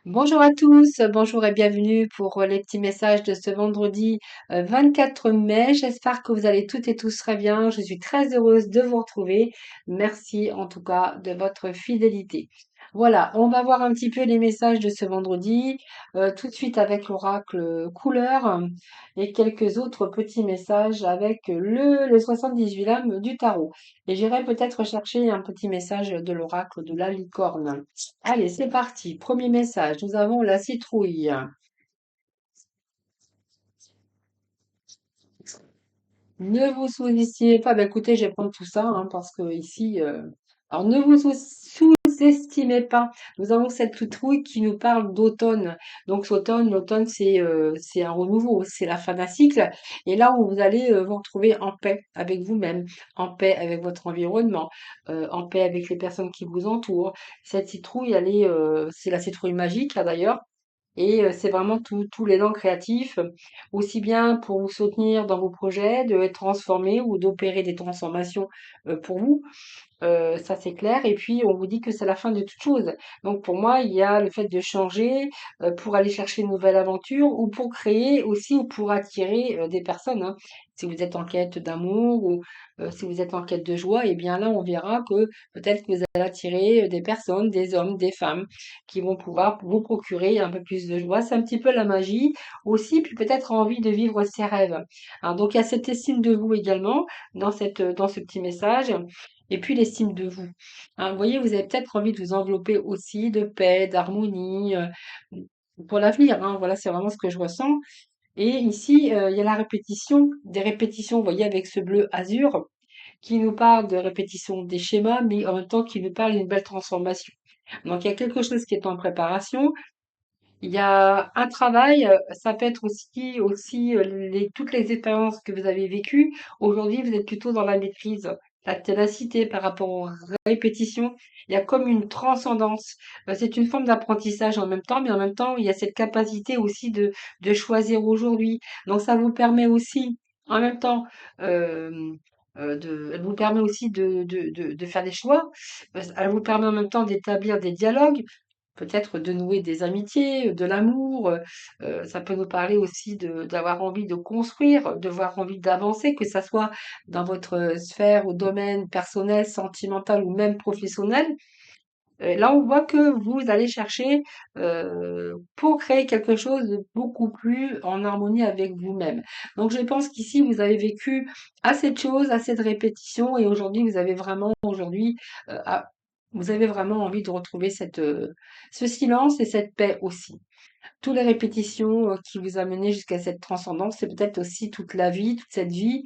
Bonjour à tous, bonjour et bienvenue pour les petits messages de ce vendredi 24 mai. J'espère que vous allez toutes et tous très bien. Je suis très heureuse de vous retrouver. Merci en tout cas de votre fidélité. Voilà, on va voir un petit peu les messages de ce vendredi, tout de suite avec l'oracle couleur et quelques autres petits messages avec le 78 lames du tarot. Et j'irai peut-être chercher un petit message de l'oracle de la licorne. Allez, c'est parti. Premier message. Nous avons la citrouille. Ne vous sous-estimez pas. Ben, écoutez, je vais prendre tout ça hein, parce que ici, alors ne vous sous-estimez pas. Nous avons cette citrouille qui nous parle d'automne. Donc l'automne, c'est un renouveau, c'est la fin d'un cycle. Et là où vous allez vous retrouver en paix avec vous-même, en paix avec votre environnement, en paix avec les personnes qui vous entourent. Cette citrouille, c'est la citrouille magique là d'ailleurs. Et c'est vraiment tout l'élan créatif, aussi bien pour vous soutenir dans vos projets, de être transformé ou d'opérer des transformations pour vous, ça c'est clair. Et puis on vous dit que c'est la fin de toute chose. Donc pour moi, il y a le fait de changer pour aller chercher une nouvelle aventure ou pour créer aussi ou pour attirer des personnes, hein. Si vous êtes en quête d'amour ou si vous êtes en quête de joie, et bien là on verra que peut-être que vous allez attirer des personnes, des hommes, des femmes qui vont pouvoir vous procurer un peu plus de joie. C'est un petit peu la magie aussi, puis peut-être envie de vivre ses rêves, hein. Donc il y a cette estime de vous également dans ce petit message. Et puis l'estime de vous. Hein, vous voyez, vous avez peut-être envie de vous envelopper aussi de paix, d'harmonie pour l'avenir. Hein, voilà, c'est vraiment ce que je ressens. Et ici, il y a la répétition, des répétitions, vous voyez, avec ce bleu azur qui nous parle de répétition des schémas, mais en même temps qui nous parle d'une belle transformation. Donc il y a quelque chose qui est en préparation. Il y a un travail, ça peut être aussi toutes les expériences que vous avez vécues. Aujourd'hui, vous êtes plutôt dans la maîtrise, la ténacité par rapport aux répétitions. Il y a comme une transcendance. C'est une forme d'apprentissage en même temps, mais en même temps, il y a cette capacité aussi de choisir aujourd'hui. Donc, ça vous permet aussi, en même temps, elle vous permet aussi de faire des choix. Elle vous permet en même temps d'établir des dialogues. Peut-être de nouer des amitiés, de l'amour, ça peut nous parler aussi d'avoir envie de construire, d'avoir envie d'avancer, que ça soit dans votre sphère ou domaine personnel, sentimental ou même professionnel. Là, on voit que vous allez chercher, pour créer quelque chose de beaucoup plus en harmonie avec vous-même. Donc je pense qu'ici, vous avez vécu assez de choses, assez de répétitions et aujourd'hui, vous avez vraiment envie de retrouver ce silence et cette paix aussi. Toutes les répétitions qui vous a mené jusqu'à cette transcendance, c'est peut-être aussi toute la vie, toute cette vie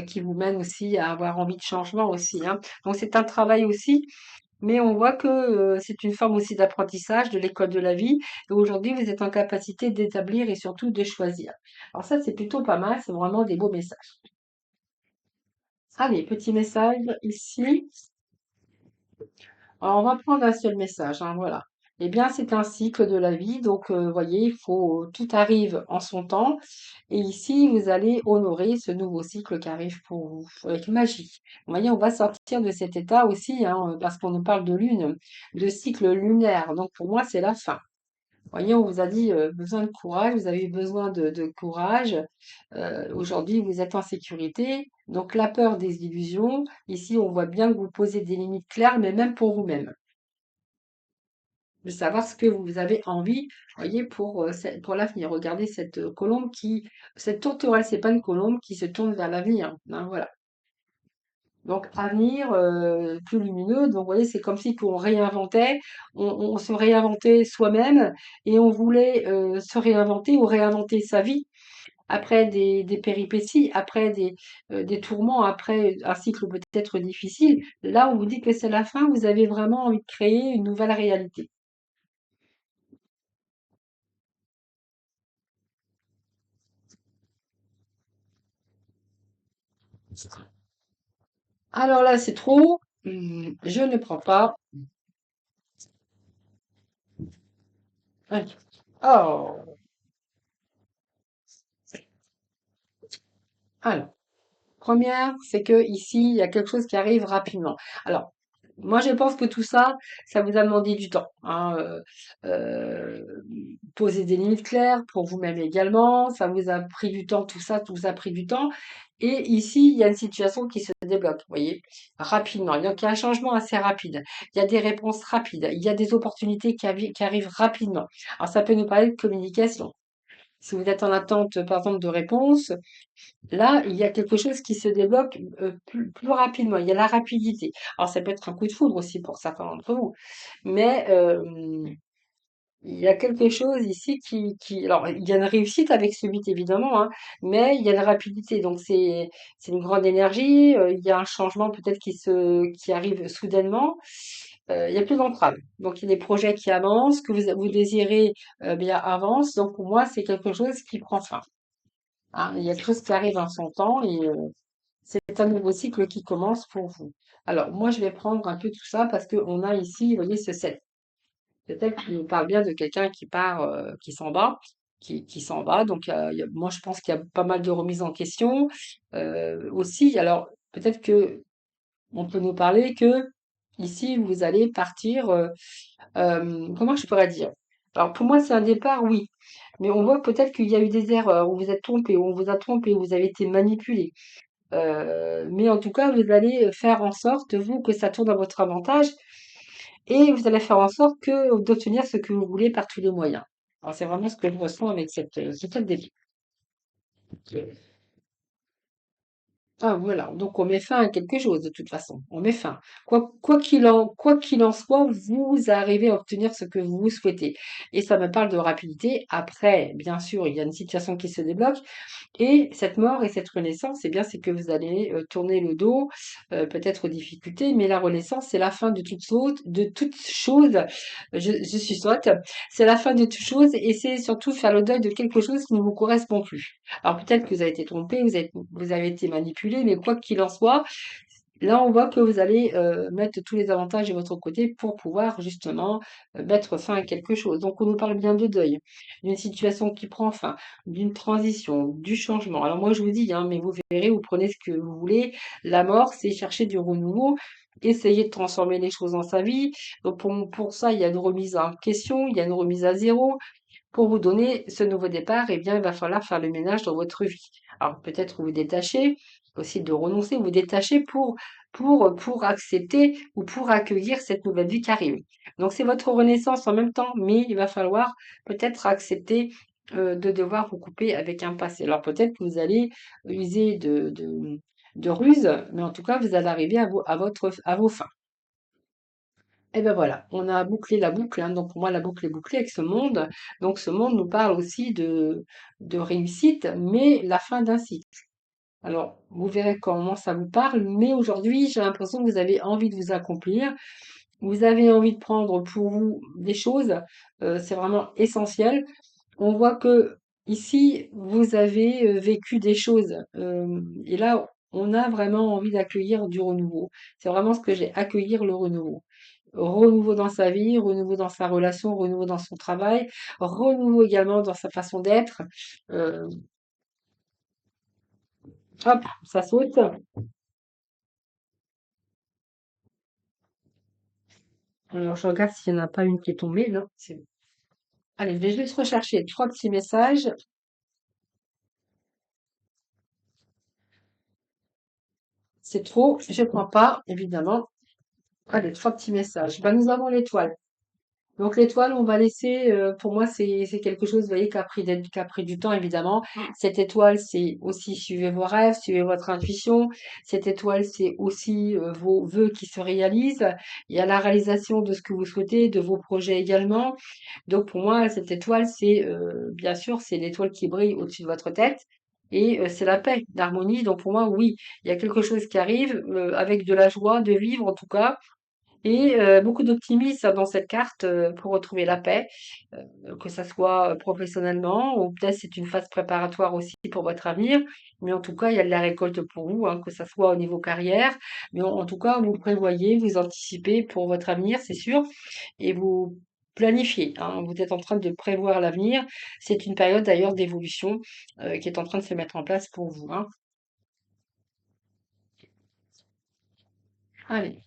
qui vous mène aussi à avoir envie de changement aussi, hein. Donc c'est un travail aussi, mais on voit que c'est une forme aussi d'apprentissage de l'école de la vie. Et aujourd'hui, vous êtes en capacité d'établir et surtout de choisir. Alors ça, c'est plutôt pas mal, c'est vraiment des beaux messages. Allez, petit message ici. Alors, on va prendre un seul message, hein, voilà. Eh bien, c'est un cycle de la vie, donc, voyez, tout arrive en son temps. Et ici, vous allez honorer ce nouveau cycle qui arrive pour vous, avec magie. Vous voyez, on va sortir de cet état aussi, hein, parce qu'on nous parle de lune, de cycle lunaire. Donc, pour moi, c'est la fin. Voyez, on vous a dit besoin de courage, vous avez besoin de courage. Aujourd'hui, vous êtes en sécurité. Donc, la peur des illusions, ici, on voit bien que vous posez des limites claires, mais même pour vous-même. De savoir ce que vous avez envie, voyez, pour l'avenir. Regardez cette cette tourterelle, c'est pas une colombe qui se tourne vers l'avenir, hein, voilà. Donc, avenir plus lumineux. Donc, vous voyez, c'est comme si qu'on réinventait, on se réinventait soi-même et on voulait se réinventer ou réinventer sa vie après des péripéties, après des tourments, après un cycle peut-être difficile. Là, on vous dit que c'est la fin, vous avez vraiment envie de créer une nouvelle réalité. Alors là, c'est trop. Je ne prends pas. Ouais. Oh. Alors, première, c'est que ici, il y a quelque chose qui arrive rapidement. Alors, Moi, je pense que tout ça, ça vous a demandé du temps, hein, euh, poser des limites claires pour vous-même également. Ça vous a pris du temps, tout ça a pris du temps. Et ici, il y a une situation qui se débloque, vous voyez, rapidement. Donc, il y a un changement assez rapide. Il y a des réponses rapides. Il y a des opportunités qui arrivent rapidement. Alors, ça peut nous parler de communication. Si vous êtes en attente, par exemple, de réponse, là, il y a quelque chose qui se débloque plus rapidement. Il y a la rapidité. Alors, ça peut être un coup de foudre aussi pour certains d'entre vous. Mais il y a quelque chose ici alors, il y a une réussite avec ce 8, évidemment, hein, mais il y a une rapidité. Donc, c'est une grande énergie. Il y a un changement peut-être qui arrive soudainement. Il y a plus d'entraves. Donc, il y a des projets qui avancent, que vous désirez bien avancent. Donc, pour moi, c'est quelque chose qui prend fin. Hein. Il y a quelque chose qui arrive en son temps et c'est un nouveau cycle qui commence pour vous. Alors, moi, je vais prendre un peu tout ça parce qu'on a ici, vous voyez, ce 7. Ce 7 qui nous parle bien de quelqu'un qui part, qui s'en va, qui s'en va. Donc, moi, je pense qu'il y a pas mal de remises en question. Aussi, alors, peut-être que on peut nous parler que ici, vous allez partir, comment je pourrais dire? Alors, pour moi, c'est un départ, oui. Mais on voit peut-être qu'il y a eu des erreurs, où vous êtes trompé, où on vous a trompé, où vous avez été manipulé. Mais en tout cas, vous allez faire en sorte, vous, que ça tourne à votre avantage et vous allez faire en sorte d'obtenir ce que vous voulez par tous les moyens. Alors, c'est vraiment ce que je ressens avec cette début. Ah, voilà. Donc, on met fin à quelque chose, de toute façon. On met fin. Quoi qu'il en soit, vous arrivez à obtenir ce que vous souhaitez. Et ça me parle de rapidité. Après, bien sûr, il y a une situation qui se débloque. Et cette mort et cette renaissance, eh bien, c'est que vous allez tourner le dos, peut-être aux difficultés, mais la renaissance, c'est la fin de toute chose. Je suis sotte. C'est la fin de toute chose et c'est surtout faire le deuil de quelque chose qui ne vous correspond plus. Alors peut-être que vous avez été trompé, vous avez été manipulé, mais quoi qu'il en soit, là, on voit que vous allez mettre tous les avantages de votre côté pour pouvoir justement mettre fin à quelque chose. Donc, on nous parle bien de deuil, d'une situation qui prend fin, d'une transition, du changement. Alors moi, je vous dis, hein, mais vous verrez, vous prenez ce que vous voulez. La mort, c'est chercher du renouveau, essayer de transformer les choses dans sa vie. Donc, pour ça, il y a une remise en question, il y a une remise à zéro. Pour vous donner ce nouveau départ, eh bien, il va falloir faire le ménage dans votre vie. Alors, peut-être vous détacher, aussi de renoncer, vous détacher pour accepter ou pour accueillir cette nouvelle vie qui arrive. Donc, c'est votre renaissance en même temps, mais il va falloir peut-être accepter de devoir vous couper avec un passé. Alors, peut-être que vous allez user de ruse, mais en tout cas, vous allez arriver à vos fins. Et ben voilà, on a bouclé la boucle, hein. Donc pour moi, la boucle est bouclée avec ce monde. Donc ce monde nous parle aussi de réussite, mais la fin d'un cycle. Alors, vous verrez comment ça vous parle, mais aujourd'hui, j'ai l'impression que vous avez envie de vous accomplir, vous avez envie de prendre pour vous des choses, c'est vraiment essentiel. On voit que ici, vous avez vécu des choses, et là, on a vraiment envie d'accueillir du renouveau. C'est vraiment ce que j'ai, accueillir le renouveau. Renouveau dans sa vie, renouveau dans sa relation, renouveau dans son travail, renouveau également dans sa façon d'être. Euh, hop, ça saute. Alors, je regarde s'il n'y en a pas une qui est tombée, non? Allez, je vais juste rechercher trois petits messages. C'est trop, je ne prends pas, évidemment. Allez, trois petits messages. Ben, nous avons l'étoile. Donc l'étoile, on va laisser, pour moi, c'est quelque chose, vous voyez, qui a pris du temps, évidemment. Cette étoile, c'est aussi suivez vos rêves, suivez votre intuition. Cette étoile, c'est aussi vos vœux qui se réalisent. Il y a la réalisation de ce que vous souhaitez, de vos projets également. Donc pour moi, cette étoile, c'est bien sûr, c'est l'étoile qui brille au-dessus de votre tête. Et c'est la paix, l'harmonie. Donc pour moi, oui, il y a quelque chose qui arrive avec de la joie de vivre en tout cas et beaucoup d'optimisme dans cette carte, pour retrouver la paix, que ça soit, professionnellement ou peut-être c'est une phase préparatoire aussi pour votre avenir. Mais en tout cas, il y a de la récolte pour vous, hein, que ça soit au niveau carrière. Mais en tout cas, vous prévoyez, vous anticipez pour votre avenir, c'est sûr et vous planifiez, hein. Vous êtes en train de prévoir l'avenir. C'est une période d'ailleurs d'évolution, qui est en train de se mettre en place pour vous, hein. Allez.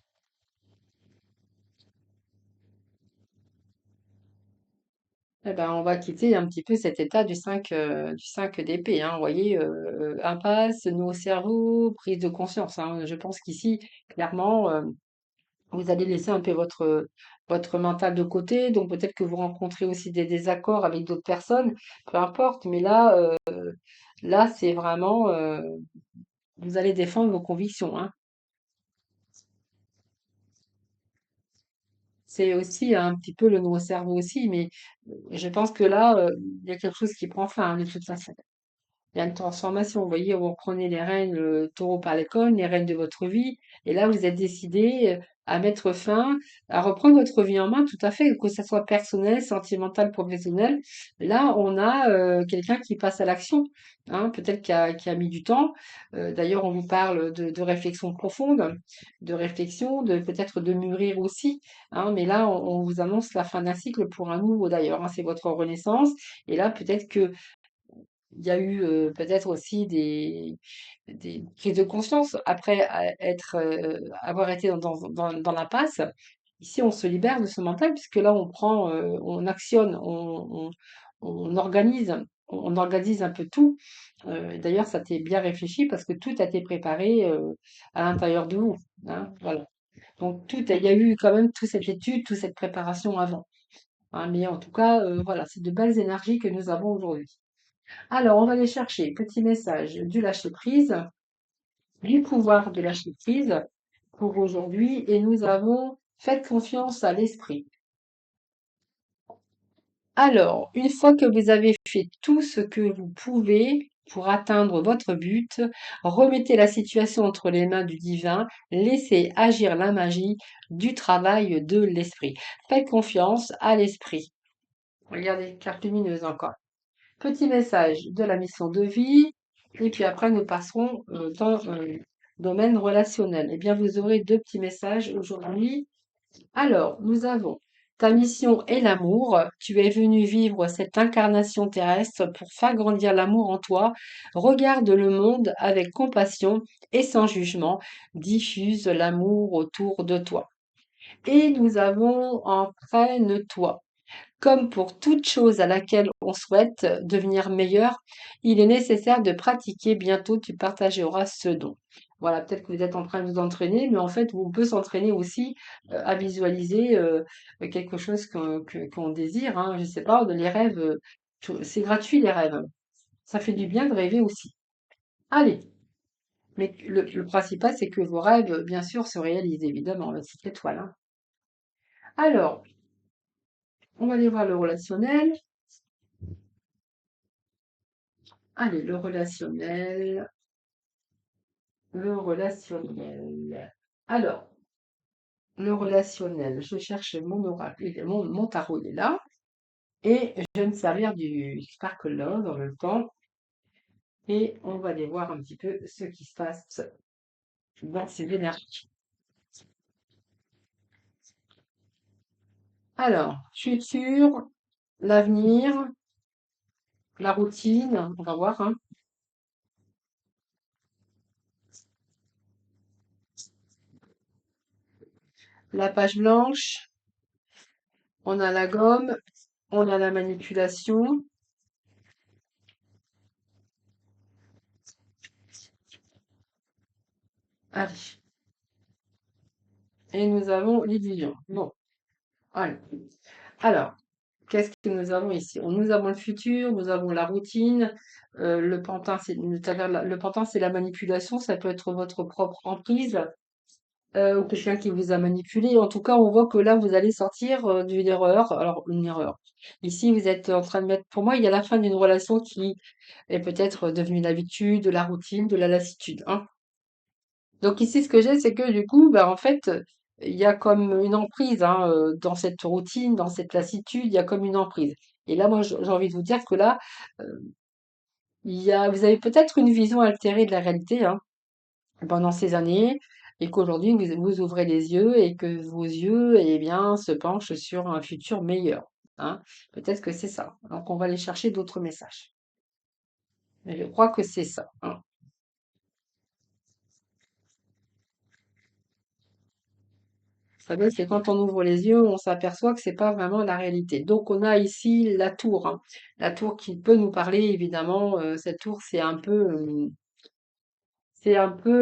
Eh ben, on va quitter un petit peu cet état du 5 d'épée, hein. Vous voyez, impasse, nœud au cerveau, prise de conscience, hein. Je pense qu'ici, clairement, vous allez laisser un peu votre mental de côté. Donc peut-être que vous rencontrez aussi des désaccords avec d'autres personnes, peu importe. Mais là, c'est vraiment, vous allez défendre vos convictions, hein. C'est aussi un petit peu le nouveau cerveau aussi, mais je pense que là, il y a quelque chose qui prend fin, hein, de toute façon. Il y a une transformation. Vous voyez, vous reprenez les rênes, le taureau par les cornes, les rênes de votre vie. Et là, vous êtes décidé à mettre fin, à reprendre votre vie en main, tout à fait, que ça soit personnel, sentimental, professionnel. Là, on a quelqu'un qui passe à l'action, hein, peut-être qui a mis du temps. D'ailleurs, on vous parle de réflexion profonde, de réflexion, de peut-être de mûrir aussi, hein. Mais là, on vous annonce la fin d'un cycle pour un nouveau d'ailleurs, hein, c'est votre renaissance. Et là, peut-être que il y a eu peut-être aussi des prises de conscience après avoir été dans l'impasse. Ici, on se libère de ce mental puisque là, on prend, on actionne, on organise, on organise un peu tout. D'ailleurs, ça t'est bien réfléchi parce que tout a été préparé à l'intérieur de vous, hein, voilà. Donc, il y a eu quand même toute cette étude, toute cette préparation avant, hein. Mais en tout cas, voilà, c'est de belles énergies que nous avons aujourd'hui. Alors, on va aller chercher, petit message, du lâcher-prise, du pouvoir de lâcher-prise pour aujourd'hui. Et nous avons faites confiance à l'esprit. Alors, une fois que vous avez fait tout ce que vous pouvez pour atteindre votre but, remettez la situation entre les mains du divin, laissez agir la magie du travail de l'esprit. Faites confiance à l'esprit. Regardez, carte lumineuse encore. Petit message de la mission de vie. Et puis après, nous passerons dans le domaine relationnel. Eh bien, vous aurez deux petits messages aujourd'hui. Alors, nous avons ta mission est l'amour. Tu es venu vivre cette incarnation terrestre pour faire grandir l'amour en toi. Regarde le monde avec compassion et sans jugement. Diffuse l'amour autour de toi. Et nous avons entraîne-toi. Comme pour toute chose à laquelle on souhaite devenir meilleur, il est nécessaire de pratiquer. Bientôt, tu partageras ce don. Voilà, peut-être que vous êtes en train de vous entraîner, mais en fait, on peut s'entraîner aussi à visualiser quelque chose qu'on désire, hein. Je sais pas, les rêves, c'est gratuit les rêves. Ça fait du bien de rêver aussi. Allez, mais le principal, c'est que vos rêves, bien sûr, se réalisent, évidemment, la petite étoile, hein. Alors, on va aller voir le relationnel. Allez, le relationnel. Le relationnel. Alors, le relationnel, je cherche mon oracle, mon tarot, il est là. Et je vais me servir du Sparkle Love en même temps. Et on va aller voir un petit peu ce qui se passe dans ces énergies. Alors, futur, l'avenir, la routine, on va voir, hein. La page blanche, on a la gomme, on a la manipulation. Allez. Et nous avons l'illusion. Bon, allez. Alors, qu'est-ce que nous avons ici? Nous avons le futur, nous avons la routine, le pantin, le pantin, c'est la manipulation, ça peut être votre propre emprise, ou quelqu'un qui vous a manipulé. En tout cas, on voit que là, vous allez sortir d'une erreur. Alors, une erreur. Ici, vous êtes en train de mettre, pour moi, il y a la fin d'une relation qui est peut-être devenue l'habitude, de la routine, de la lassitude, hein. Donc ici, ce que j'ai, c'est que du coup, bah, en fait, il y a comme une emprise, hein, dans cette routine, dans cette lassitude, il y a comme une emprise. Et là, moi, j'ai envie de vous dire que là, euh, vous avez peut-être une vision altérée de la réalité, hein, pendant ces années, et qu'aujourd'hui, vous ouvrez les yeux et que vos yeux, eh bien, se penchent sur un futur meilleur, hein. Peut-être que c'est ça. Donc, on va aller chercher d'autres messages. Mais je crois que c'est ça, hein. savez, c'est quand on ouvre les yeux, on s'aperçoit que c'est pas vraiment la réalité. Donc on a ici la tour, hein. La tour qui peut nous parler, évidemment. Cette tour, c'est un peu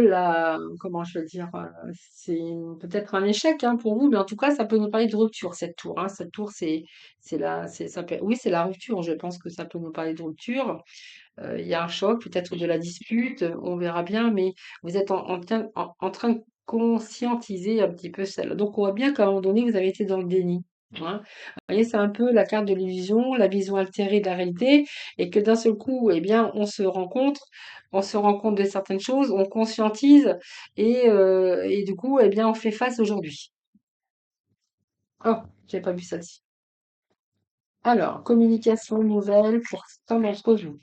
la, comment je veux dire, c'est peut-être un échec, hein, pour vous, mais en tout cas, ça peut nous parler de rupture, cette tour, hein. Cette tour, oui, c'est la rupture. Je pense que ça peut nous parler de rupture. Il y a un choc, peut-être de la dispute, on verra bien, mais vous êtes en train de conscientiser un petit peu celle. Donc on voit bien qu'à un moment donné, vous avez été dans le déni, hein. Vous voyez, c'est un peu la carte de l'illusion, la vision altérée de la réalité, et que d'un seul coup, eh bien, on se rend compte de certaines choses, on conscientise, et du coup, eh bien, on fait face aujourd'hui. Oh, j'ai pas vu ça-ci. Alors, communication nouvelle pour certains d'entre vous.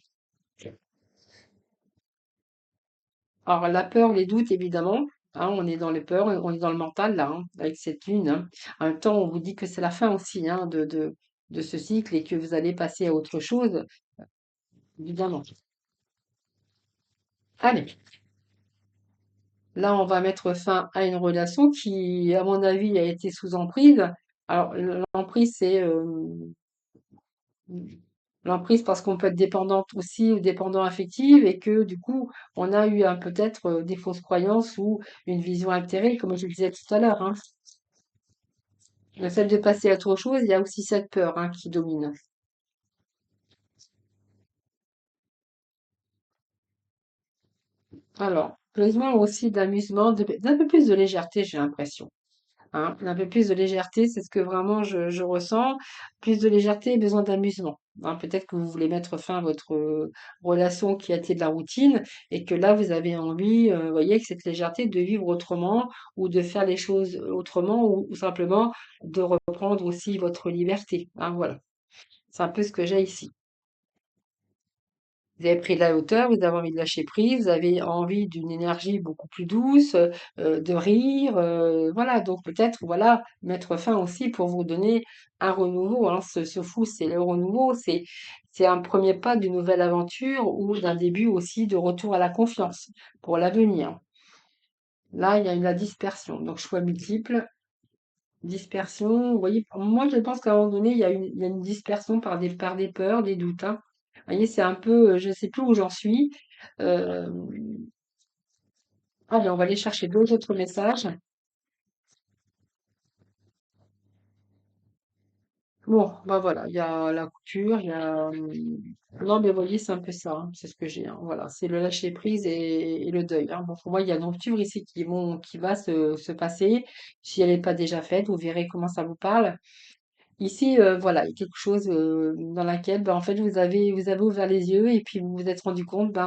Alors, la peur, les doutes, évidemment, hein, on est dans les peurs, on est dans le mental, là, hein, avec cette lune, hein. En même temps, on vous dit que c'est la fin aussi, hein, de ce cycle et que vous allez passer à autre chose, évidemment. Allez, là, on va mettre fin à une relation qui, à mon avis, a été sous emprise. Alors, l'emprise, c'est l'emprise parce qu'on peut être dépendante aussi ou dépendant affective et que, du coup, on a eu peut-être des fausses croyances ou une vision altérée, comme je le disais tout à l'heure, hein. Le fait de passer à autre chose, il y a aussi cette peur, hein, qui domine. Alors, besoin aussi d'amusement, d'un peu plus de légèreté, j'ai l'impression. Hein. Un peu plus de légèreté, c'est ce que vraiment je ressens. Plus de légèreté et besoin d'amusement. Hein. Peut-être que vous voulez mettre fin à votre relation qui a été de la routine et que là, vous avez envie, vous voyez, avec cette légèreté, de vivre autrement ou de faire les choses autrement ou simplement de reprendre aussi votre liberté. Hein, voilà. C'est un peu ce que j'ai ici. Vous avez pris de la hauteur, vous avez envie de lâcher prise, vous avez envie d'une énergie beaucoup plus douce, de rire, voilà. Donc peut-être, voilà, mettre fin aussi pour vous donner un renouveau, hein. Ce fou, c'est le renouveau, c'est un premier pas d'une nouvelle aventure ou d'un début aussi de retour à la confiance pour l'avenir. Là, il y a la dispersion, donc choix multiples, dispersion. Vous voyez, moi, je pense qu'à un moment donné, il y a une dispersion par des peurs, des doutes, hein. Vous voyez, c'est un peu, je sais plus où j'en suis. Euh, Allez, on va aller chercher deux autres messages. Bon, bah voilà, il y a la couture, il y a... Non, mais vous voyez, c'est un peu ça, hein, c'est ce que j'ai, hein. Voilà, c'est le lâcher prise et le deuil, hein. Bon, pour moi, il y a une rupture ici qui va se passer. Si elle n'est pas déjà faite, vous verrez comment ça vous parle. Ici, voilà, il y a quelque chose, dans laquelle, en fait, vous avez ouvert les yeux et puis vous vous êtes rendu compte,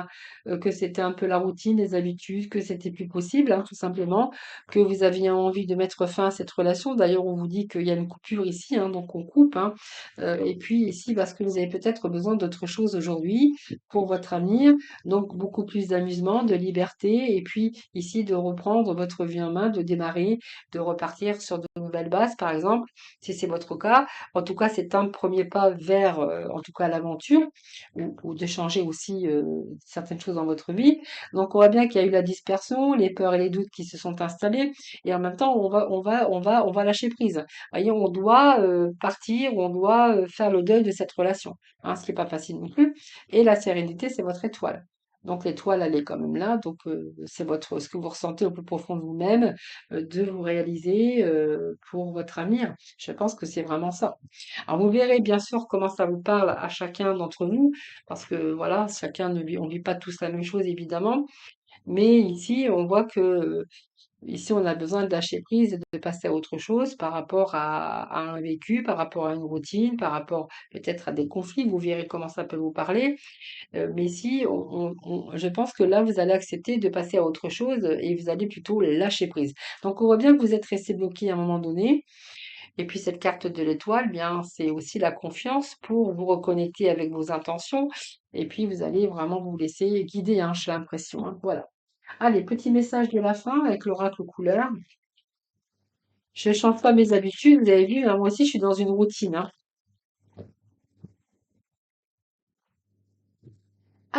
que c'était un peu la routine, les habitudes, que c'était plus possible, hein, tout simplement, que vous aviez envie de mettre fin à cette relation. D'ailleurs, on vous dit qu'il y a une coupure ici, hein, donc on coupe, hein. Et puis ici, parce que vous avez peut-être besoin d'autre chose aujourd'hui pour votre avenir, donc beaucoup plus d'amusement, de liberté et puis ici de reprendre votre vie en main, de démarrer, de repartir sur de nouvelles bases, par exemple, si c'est votre cas. En tout cas, c'est un premier pas vers, en tout cas, l'aventure ou de changer aussi certaines choses dans votre vie. Donc, on voit bien qu'il y a eu la dispersion, les peurs et les doutes qui se sont installés, et en même temps, on va lâcher prise. Vous voyez, on doit partir, on doit faire le deuil de cette relation, hein, ce qui n'est pas facile non plus. Et la sérénité, c'est votre étoile. Donc l'étoile, elle est quand même là. Donc c'est votre ce que vous ressentez au plus profond de vous-même, de vous réaliser pour votre avenir. Je pense que c'est vraiment ça. Alors vous verrez bien sûr comment ça vous parle à chacun d'entre nous, parce que voilà, on vit pas tous la même chose évidemment, mais ici on voit que ici on a besoin de lâcher prise et de passer à autre chose par rapport à un vécu, par rapport à une routine, par rapport peut-être à des conflits. Vous verrez comment ça peut vous parler. Mais si je pense que là vous allez accepter de passer à autre chose et vous allez plutôt lâcher prise. Donc on voit bien que vous êtes resté bloqué à un moment donné et puis cette carte de l'étoile, bien, c'est aussi la confiance pour vous reconnecter avec vos intentions. Et puis vous allez vraiment vous laisser guider, hein, j'ai l'impression, hein. Voilà. Allez, petit message de la fin avec l'oracle couleur. Je change pas mes habitudes, vous avez vu, hein, moi aussi je suis dans une routine, hein.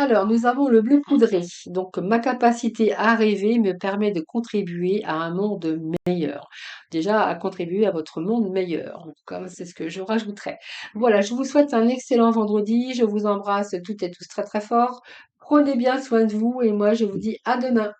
Alors, nous avons le bleu poudré. Donc, ma capacité à rêver me permet de contribuer à un monde meilleur. Déjà, à contribuer à votre monde meilleur. En tout cas, c'est ce que je rajouterais. Voilà, je vous souhaite un excellent vendredi. Je vous embrasse toutes et tous très très fort. Prenez bien soin de vous et moi, je vous dis à demain.